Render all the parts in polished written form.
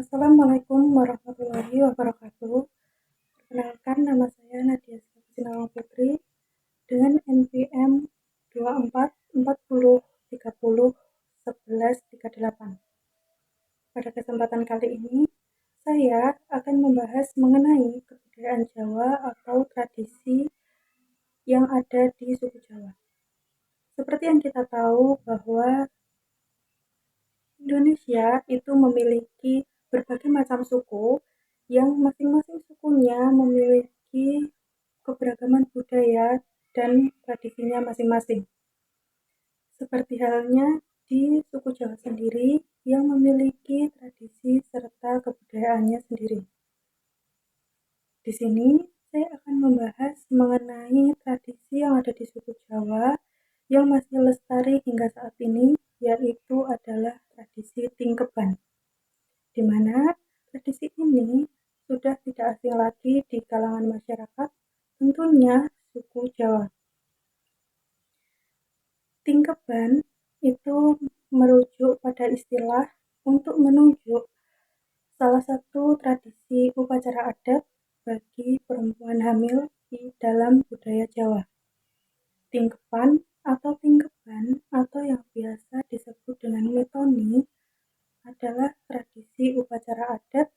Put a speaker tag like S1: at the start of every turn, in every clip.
S1: Assalamualaikum warahmatullahi wabarakatuh. Perkenalkan, nama saya Nadia Sinawang Putri dengan NPM 2440301138. Pada kesempatan kali ini, saya akan membahas mengenai kebudayaan Jawa atau tradisi yang ada di suku Jawa. Seperti yang kita tahu bahwa Indonesia itu memiliki berbagai macam suku yang masing-masing sukunya memiliki keberagaman budaya dan tradisinya masing-masing. Seperti halnya di suku Jawa sendiri yang memiliki tradisi serta kebudayaannya sendiri. Di sini saya akan membahas mengenai tradisi yang ada di suku Jawa yang masih lestari hingga saat ini, yaitu adalah tradisi Tingkeban, di mana tradisi ini sudah tidak asing lagi di kalangan masyarakat, tentunya suku Jawa. Tingkeban itu merujuk pada istilah untuk menunjuk salah satu tradisi upacara adat bagi perempuan hamil di dalam budaya Jawa. Tingkeban atau yang biasa disebut dengan metoni adalah tradisi upacara adat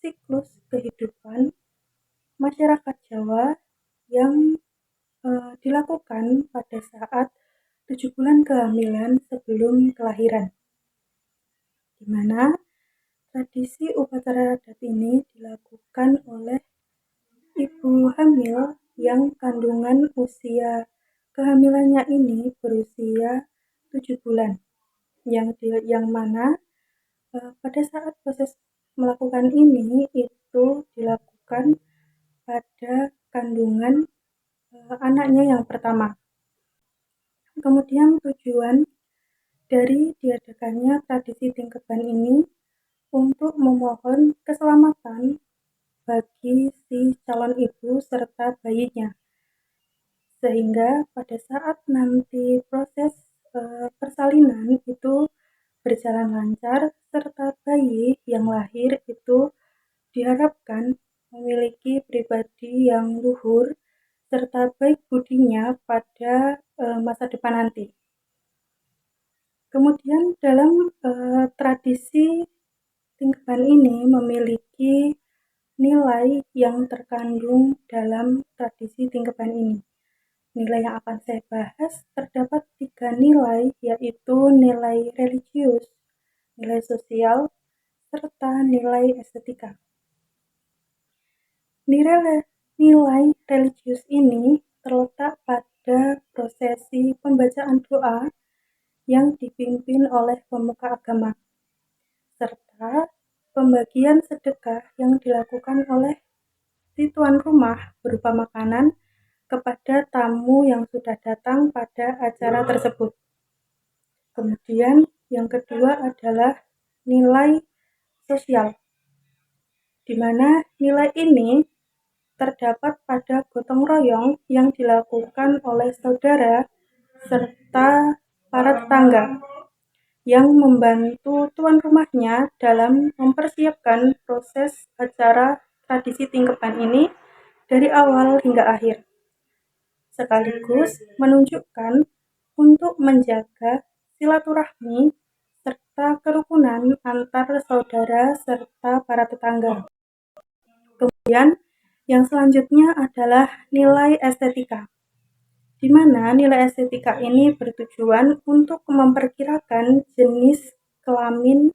S1: siklus kehidupan masyarakat Jawa yang dilakukan pada saat 7 bulan kehamilan sebelum kelahiran, di mana tradisi upacara adat ini dilakukan oleh ibu hamil yang kandungan usia kehamilannya ini berusia 7 bulan, yang mana pada saat proses melakukan ini itu dilakukan pada kandungan anaknya yang pertama. Kemudian tujuan dari diadakannya tradisi Tingkeban ini untuk memohon keselamatan bagi si calon ibu serta bayinya, sehingga pada saat nanti proses persalinan itu berjalan lancar serta bayi yang lahir itu diharapkan memiliki pribadi yang luhur serta baik budinya pada masa depan nanti. Kemudian dalam tradisi Tingkeban ini memiliki nilai yang terkandung dalam tradisi Tingkeban ini. Nilai yang akan saya bahas terdapat 3 nilai, yaitu nilai religius, nilai sosial, serta nilai estetika. Nilai religius ini terletak pada prosesi pembacaan doa yang dipimpin oleh pemuka agama, serta pembagian sedekah yang dilakukan oleh si tuan rumah berupa makanan kepada tamu yang sudah datang pada acara tersebut. Kemudian yang kedua adalah nilai sosial, di mana nilai ini terdapat pada gotong royong yang dilakukan oleh saudara serta para tetangga yang membantu tuan rumahnya dalam mempersiapkan proses acara tradisi Tingkeban ini dari awal hingga akhir, sekaligus menunjukkan untuk menjaga silaturahmi serta kerukunan antar saudara serta para tetangga. Kemudian yang selanjutnya adalah nilai estetika, di mana nilai estetika ini bertujuan untuk memperkirakan jenis kelamin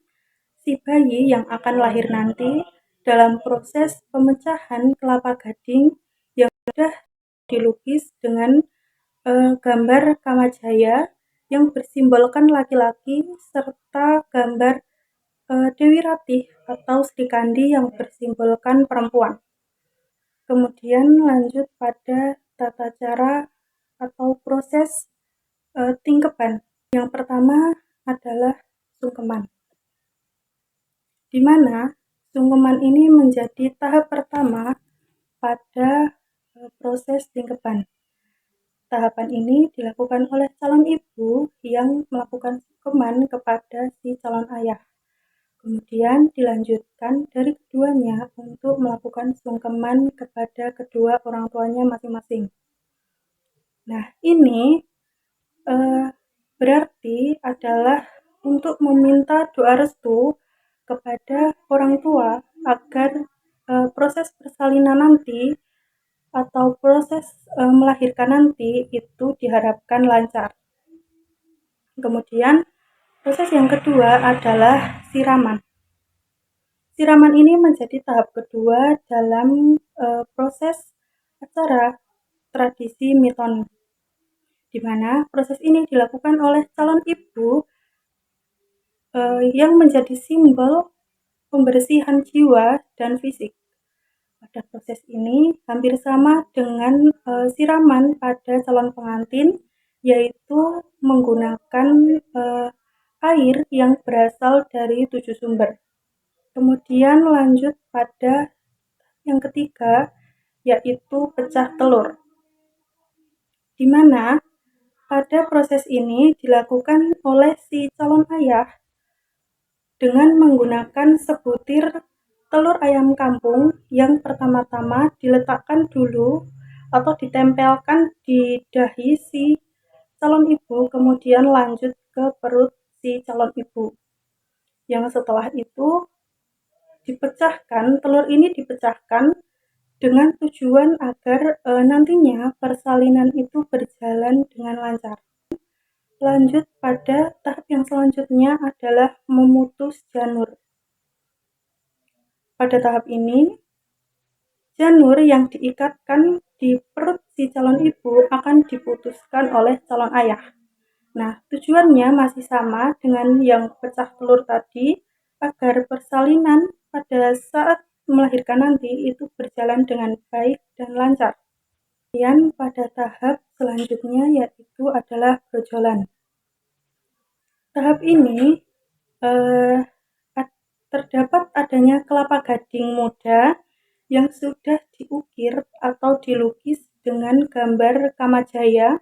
S1: si bayi yang akan lahir nanti dalam proses pemecahan kelapa gading yang sudah dilukis dengan gambar Kamajaya yang bersimbolkan laki-laki serta gambar Dewi Ratih atau Sri Kandi yang bersimbolkan perempuan. Kemudian lanjut pada tata cara atau proses Tingkeban. Yang pertama adalah sungkeman, di mana sungkeman ini menjadi tahap pertama pada proses Tingkeban. Tahapan ini dilakukan oleh calon ibu yang melakukan sungkeman kepada si calon ayah. Kemudian dilanjutkan dari keduanya untuk melakukan sungkeman kepada kedua orang tuanya masing-masing. Nah, ini berarti adalah untuk meminta doa restu kepada orang tua agar proses persalinan nanti atau proses melahirkan nanti itu diharapkan lancar. Kemudian proses yang kedua adalah siraman. Siraman ini menjadi tahap kedua dalam proses acara tradisi mitoni, di mana proses ini dilakukan oleh calon ibu yang menjadi simbol pembersihan jiwa dan fisik. Pada proses ini hampir sama dengan siraman pada calon pengantin, yaitu menggunakan air yang berasal dari 7 sumber. Kemudian lanjut pada yang ketiga, yaitu pecah telur, di mana pada proses ini dilakukan oleh si calon ayah dengan menggunakan sebutir telur ayam kampung yang pertama-tama diletakkan dulu atau ditempelkan di dahi si calon ibu, kemudian lanjut ke perut si calon ibu. Yang setelah itu dipecahkan, telur ini dipecahkan dengan tujuan agar nantinya persalinan itu berjalan dengan lancar. Lanjut pada tahap yang selanjutnya adalah memutus janur. Pada tahap ini, janur yang diikatkan di perut si calon ibu akan diputuskan oleh calon ayah. Nah, tujuannya masih sama dengan yang pecah telur tadi, agar persalinan pada saat melahirkan nanti itu berjalan dengan baik dan lancar. Kemudian pada tahap selanjutnya yaitu adalah brojolan. Tahap ini terdapat adanya kelapa gading muda yang sudah diukir atau dilukis dengan gambar Kamajaya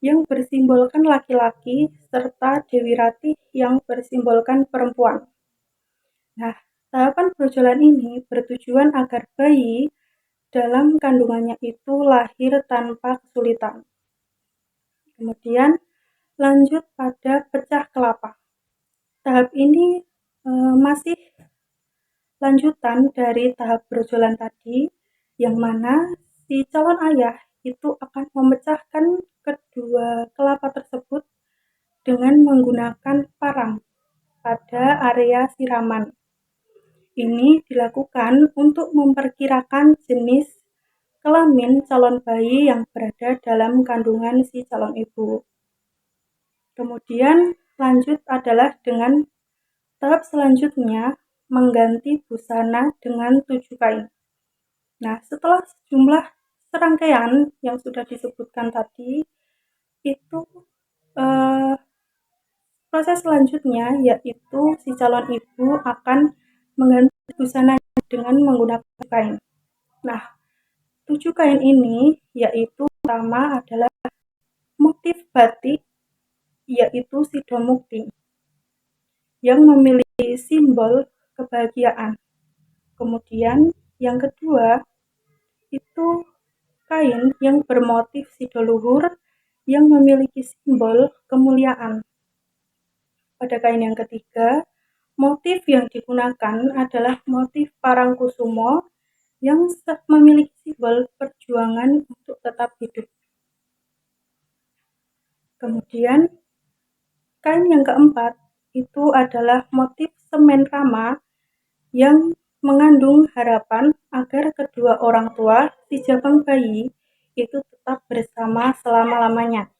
S1: yang bersimbolkan laki-laki serta Dewi Ratih yang bersimbolkan perempuan. Nah, tahapan brojolan ini bertujuan agar bayi dalam kandungannya itu lahir tanpa kesulitan. Kemudian lanjut pada pecah kelapa. Tahap ini masih lanjutan dari tahap brojolan tadi, yang mana si calon ayah itu akan memecahkan kedua kelapa tersebut dengan menggunakan parang pada area siraman. Ini dilakukan untuk memperkirakan jenis kelamin calon bayi yang berada dalam kandungan si calon ibu. Kemudian lanjut adalah dengan tahap selanjutnya mengganti busana dengan 7 kain. Nah, setelah sejumlah serangkaian yang sudah disebutkan tadi, itu proses selanjutnya yaitu si calon ibu akan mengganti busana dengan menggunakan kain. Nah, 7 kain ini yaitu pertama adalah motif batik, yaitu sidomukti, yang memiliki simbol kebahagiaan. Kemudian yang kedua itu kain yang bermotif sidoluhur yang memiliki simbol kemuliaan. Pada kain yang ketiga, motif yang digunakan adalah motif parangkusumo yang memiliki simbol perjuangan untuk tetap hidup. Kemudian kain yang keempat itu adalah motif semen rama yang mengandung harapan agar kedua orang tua si jabang bayi itu tetap bersama selama-lamanya.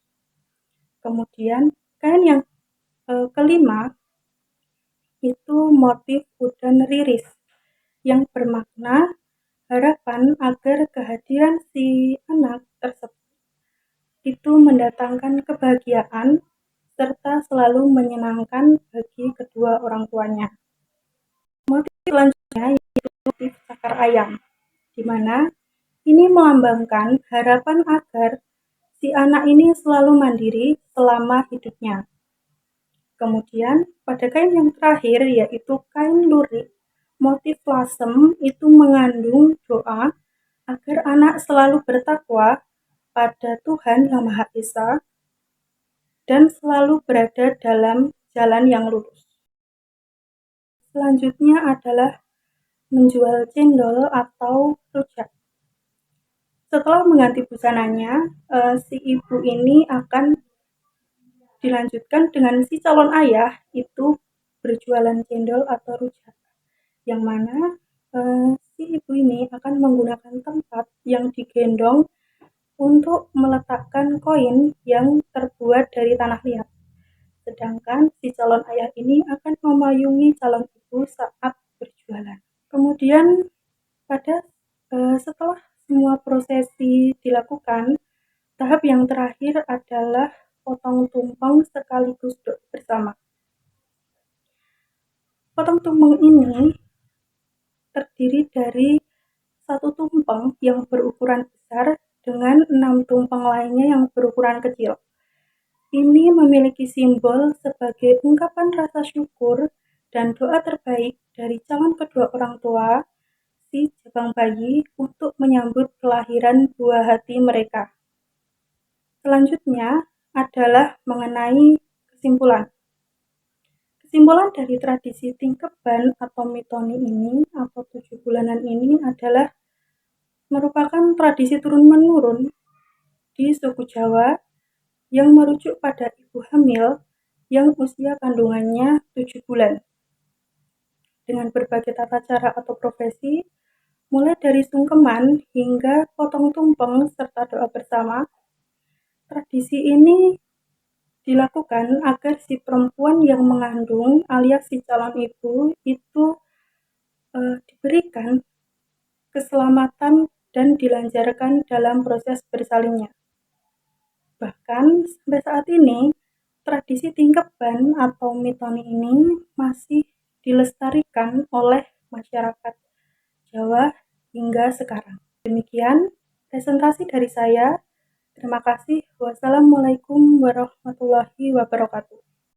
S1: Kemudian kain yang kelima itu motif udan riris yang bermakna harapan agar kehadiran si anak tersebut itu mendatangkan kebahagiaan serta selalu menyenangkan bagi kedua orang tuanya. Motif selanjutnya yaitu motif cakar ayam, di mana ini melambangkan harapan agar si anak ini selalu mandiri selama hidupnya. Kemudian pada kain yang terakhir yaitu kain lurik, motif lasem itu mengandung doa agar anak selalu bertakwa pada Tuhan Yang Maha Esa dan selalu berada dalam jalan yang lurus. Selanjutnya adalah menjual cendol atau rujak. Setelah mengganti busananya, si ibu ini akan dilanjutkan dengan si calon ayah itu berjualan cendol atau rujak, yang mana si ibu ini akan menggunakan tempat yang digendong untuk meletakkan koin yang terbuat dari tanah liat. Sedangkan si calon ayah ini akan memayungi calon ibu saat berjualan. Kemudian setelah semua prosesi dilakukan, tahap yang terakhir adalah potong tumpeng sekaligus doa bersama. Potong tumpeng ini terdiri dari satu tumpeng yang berukuran besar dengan 6 tumpeng lainnya yang berukuran kecil. Ini memiliki simbol sebagai ungkapan rasa syukur dan doa terbaik dari calon kedua orang tua si jabang bayi untuk menyambut kelahiran buah hati mereka. Selanjutnya adalah mengenai kesimpulan. Kesimpulan dari tradisi tingkeban atau mitoni ini atau 7 bulanan ini adalah merupakan tradisi turun-menurun di suku Jawa yang merujuk pada ibu hamil yang usia kandungannya 7 bulan. Dengan berbagai tata cara atau profesi, mulai dari sungkeman hingga potong tumpeng serta doa bersama, tradisi ini dilakukan agar si perempuan yang mengandung alias si calon ibu itu diberikan keselamatan dan dilancarkan dalam proses bersalinnya. Bahkan sampai saat ini, tradisi tingkeban atau mitoni ini masih dilestarikan oleh masyarakat Jawa hingga sekarang. Demikian presentasi dari saya. Terima kasih. Wassalamualaikum warahmatullahi wabarakatuh.